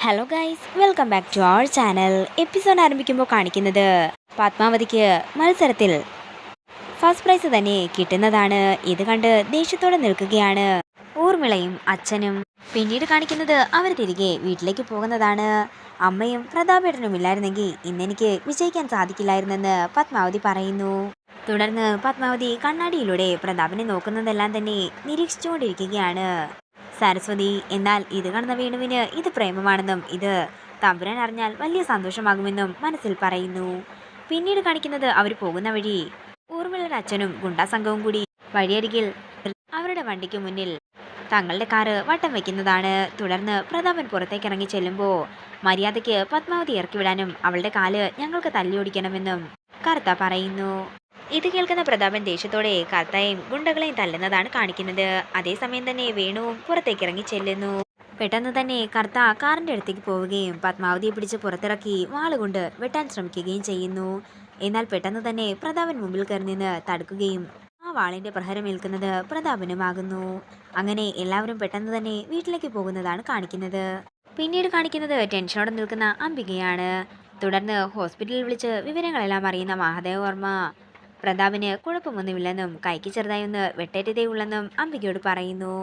Hello guys, welcome back to our channel. Episode ആരംഭിക്കുമ്പോൾ കാണിക്കുന്നത് പത്മാവതിക്ക് മത്സരത്തിൽ ഫസ്റ്റ് പ്രൈസ് തന്നെ കിട്ടുന്നതാണ്. ഇത് കണ്ട് ദേഷ്യത്തോടെ നിൽക്കുകയാണ് ഊർമിളയും അച്ഛനും. പിന്നീട് കാണിക്കുന്നത് അവർ തിരികെ വീട്ടിലേക്ക് പോകുന്നതാണ്. അമ്മയും പ്രതാപേട്ടനും ഇല്ലായിരുന്നെങ്കിൽ ഇന്നെനിക്ക് വിജയിക്കാൻ സാധിക്കില്ലായിരുന്നെന്ന് പത്മാവതി പറയുന്നു. തുടർന്ന് പത്മാവതി കണ്ണാടിയിലൂടെ പ്രതാപനെ നോക്കുന്നതെല്ലാം തന്നെ നിരീക്ഷിച്ചുകൊണ്ടിരിക്കുകയാണ് സരസ്വതി. എന്നാൽ ഇത് കാണുന്ന വേണുവിന് ഇത് പ്രേമമാണെന്നും ഇത് തമ്പുരാൻ അറിഞ്ഞാൽ വലിയ സന്തോഷമാകുമെന്നും മനസ്സിൽ പറയുന്നു. പിന്നീട് കാണിക്കുന്നത് അവർ പോകുന്ന വഴി ഊർമിളയുടെ അച്ഛനും ഗുണ്ടാ സംഘവും കൂടി വഴിയരികിൽ അവരുടെ വണ്ടിക്ക് മുന്നിൽ തങ്ങളുടെ കാറ് വട്ടം വയ്ക്കുന്നതാണ്. തുടർന്ന് പ്രതാപൻ പുറത്തേക്ക് ഇറങ്ങി ചെല്ലുമ്പോൾ മര്യാദയ്ക്ക് പത്മാവതി ഇറക്കിവിടാനും അവളുടെ കാല് ഞങ്ങൾക്ക് തല്ലിയോടിക്കണമെന്നും കർത്ത പറയുന്നു. ഇത് കേൾക്കുന്ന പ്രതാപൻ ദേഷ്യത്തോടെ കർത്തായും ഗുണ്ടകളെയും തല്ലുന്നതാണ് കാണിക്കുന്നത്. അതേസമയം തന്നെ വേണുവും പുറത്തേക്ക് ഇറങ്ങി ചെല്ലുന്നു. പെട്ടെന്ന് തന്നെ കർത്ത കാറിന്റെ അടുത്തേക്ക് പോവുകയും പത്മാവതിയെ പിടിച്ച് പുറത്തിറക്കി വാളുകൊണ്ട് വെട്ടാൻ ശ്രമിക്കുകയും ചെയ്യുന്നു. എന്നാൽ പെട്ടെന്ന് തന്നെ പ്രതാപൻ മുമ്പിൽ കയറി നിന്ന് തടുക്കുകയും ആ വാളിന്റെ പ്രഹരമേൽക്കുന്നത് പ്രതാപനുമാകുന്നു. അങ്ങനെ എല്ലാവരും പെട്ടെന്ന് തന്നെ വീട്ടിലേക്ക് പോകുന്നതാണ് കാണിക്കുന്നത്. പിന്നീട് കാണിക്കുന്നത് ടെൻഷനോടെ നിൽക്കുന്ന അംബികയാണ്. തുടർന്ന് ഹോസ്പിറ്റലിൽ വിളിച്ച് വിവരങ്ങളെല്ലാം അറിയുന്ന മഹാദേവവർമ്മ പ്രതാപിന് കുഴപ്പമൊന്നുമില്ലെന്നും കൈക്ക് ചെറുതായി ഒന്ന് വെട്ടേറ്റതേ ഉള്ളെന്നും അംബികയോട് പറയുന്നു.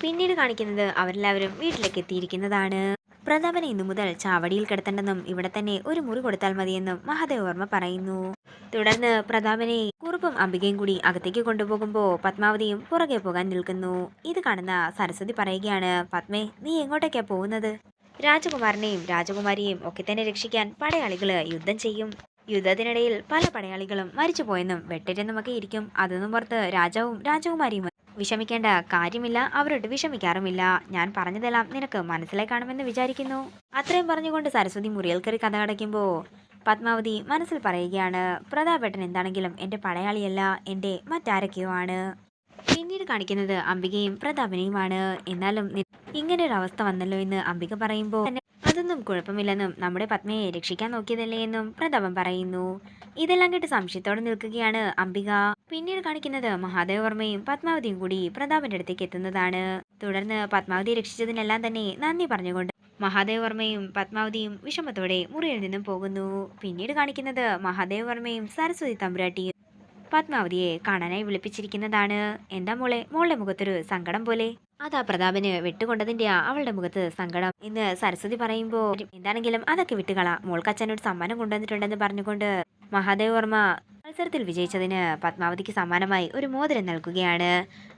പിന്നീട് കാണിക്കുന്നത് അവരെല്ലാവരും വീട്ടിലേക്ക് എത്തിയിരിക്കുന്നതാണ്. പ്രതാപനെ ഇന്നു മുതൽ ചാവടിയിൽ കിടത്തേണ്ടെന്നും ഇവിടെ തന്നെ ഒരു മുറി കൊടുത്താൽ മതിയെന്നും മഹാദേവവർമ്മ പറയുന്നു. തുടർന്ന് പ്രതാപനെ കുറുപ്പും അംബികയും കൂടി അകത്തേക്ക് കൊണ്ടുപോകുമ്പോൾ പത്മാവതിയും പുറകെ പോകാൻ നിൽക്കുന്നു. ഇത് കാണുന്ന സരസ്വതി പറയുകയാണ്, പത്മേ, നീ എങ്ങോട്ടേക്കാ പോകുന്നത്? രാജകുമാരനെയും രാജകുമാരിയെയും ഒക്കെ തന്നെ രക്ഷിക്കാൻ പടയാളികള് യുദ്ധം ചെയ്യും. യുദ്ധത്തിനിടയിൽ പല പടയാളികളും മരിച്ചുപോയെന്നും വെട്ടേറ്റെന്നുമൊക്കെ ഇരിക്കും. അതൊന്നും പുറത്ത് രാജാവും രാജകുമാരിയും വിഷമിക്കേണ്ട കാര്യമില്ല. അവരോട് വിഷമിക്കാറുമില്ല. ഞാൻ പറഞ്ഞതെല്ലാം നിനക്ക് മനസ്സിലായി കാണുമെന്ന് വിചാരിക്കുന്നു. അത്രയും പറഞ്ഞുകൊണ്ട് സരസ്വതി മുറിയിൽ കയറി കഥ അടയ്ക്കുമ്പോൾ പത്മാവതി മനസ്സിൽ പറയുകയാണ്, പ്രതാപേട്ടൻ എന്താണെങ്കിലും എൻ്റെ പടയാളിയല്ല, എൻ്റെ മറ്റാരൊക്കെയോ ആണ്. പിന്നീട് കാണിക്കുന്നത് അംബികയും പ്രതാപനെയുമാണ്. എന്നാലും ഇങ്ങനെ ഒരു അവസ്ഥ വന്നല്ലോ എന്ന് അംബിക പറയുമ്പോൾ അതൊന്നും കുഴപ്പമില്ലെന്നും നമ്മുടെ പത്മയെ രക്ഷിക്കാൻ നോക്കിയതല്ലേ എന്നും പ്രതാപൻ പറയുന്നു. ഇതെല്ലാം കേട്ട് സംശയത്തോടെ നിൽക്കുകയാണ് അംബിക. പിന്നീട് കാണിക്കുന്നത് മഹാദേവവർമ്മയും പത്മാവതിയും കൂടി പ്രതാപന്റെ അടുത്തേക്ക് എത്തുന്നതാണ്. തുടർന്ന് പത്മാവതിയെ രക്ഷിച്ചതിനെല്ലാം തന്നെ നന്ദി പറഞ്ഞുകൊണ്ട് മഹാദേവവർമ്മയും പത്മാവതിയും വിഷമത്തോടെ മുറിയിൽ നിന്നും പോകുന്നു. പിന്നീട് കാണിക്കുന്നത് മഹാദേവവർമ്മയും സരസ്വതി തമ്പുരാട്ടിയും പത്മാവതിയെ കാണാനായി വിളിപ്പിച്ചിരിക്കുന്നതാണ്. എന്താ മോളെ, മോളുടെ മുഖത്തൊരു സങ്കടം പോലെ? അതാ പ്രതാപന് വെട്ടുകൊണ്ടതിന്റെ അവളുടെ മുഖത്ത് സങ്കടം എന്ന് സരസ്വതി പറയുമ്പോൾ, എന്താണെങ്കിലും അതൊക്കെ വിട്ടുകള, മോൾക്ക് അച്ഛനോട് സമ്മാനം കൊണ്ടുവന്നിട്ടുണ്ടെന്ന് പറഞ്ഞുകൊണ്ട് മഹാദേവവർമ്മ മത്സരത്തിൽ വിജയിച്ചതിന് പത്മാവതിക്ക് സമ്മാനമായി ഒരു മോതിരം നൽകുകയാണ്.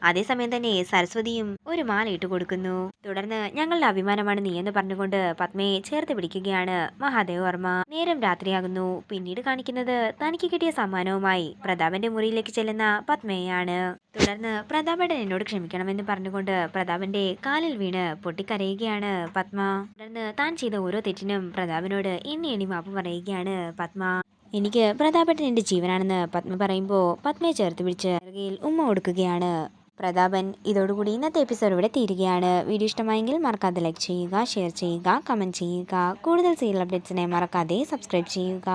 അതേസമയം തന്നെ സരസ്വതിയും ഒരു മാല ഇട്ട് കൊടുക്കുന്നു. തുടർന്ന് ഞങ്ങളുടെ അഭിമാനമാണ് നീ എന്ന് പറഞ്ഞുകൊണ്ട് പത്മയെ ചേർത്ത് പിടിക്കുകയാണ് മഹാദേവവർമ്മ. നേരം രാത്രിയാകുന്നു. പിന്നീട് കാണിക്കുന്നത് തനിക്ക് കിട്ടിയ സമ്മാനവുമായി പ്രതാപന്റെ മുറിയിലേക്ക് ചെല്ലുന്ന പത്മയെയാണ്. തുടർന്ന് പ്രതാപേട്ടൻ എന്നോട് ക്ഷമിക്കണമെന്ന് പറഞ്ഞുകൊണ്ട് പ്രതാപന്റെ കാലിൽ വീണ് പൊട്ടിക്കരയുകയാണ് പത്മ. തുടർന്ന് താൻ ചെയ്ത ഓരോ തെറ്റിനും പ്രതാപനോട് എണ്ണി എണ്ണി മാപ്പ് പറയുകയാണ് പത്മ. എനിക്ക് പ്രതാപേട്ടൻ എൻ്റെ ജീവനാണെന്ന് പത്മ പറയുമ്പോൾ പത്മയെ ചേർത്ത് പിടിച്ച് ഉമ്മ കൊടുക്കുകയാണ് പ്രതാപൻ. ഇതോടുകൂടി ഇന്നത്തെ എപ്പിസോഡ് ഇവിടെ തീരുകയാണ്. വീഡിയോ ഇഷ്ടമായെങ്കിൽ മറക്കാതെ ലൈക്ക് ചെയ്യുക, ഷെയർ ചെയ്യുക, കമൻറ്റ് ചെയ്യുക. കൂടുതൽ സീരിയൽ അപ്ഡേറ്റ്സിനെ മറക്കാതെ സബ്സ്ക്രൈബ് ചെയ്യുക.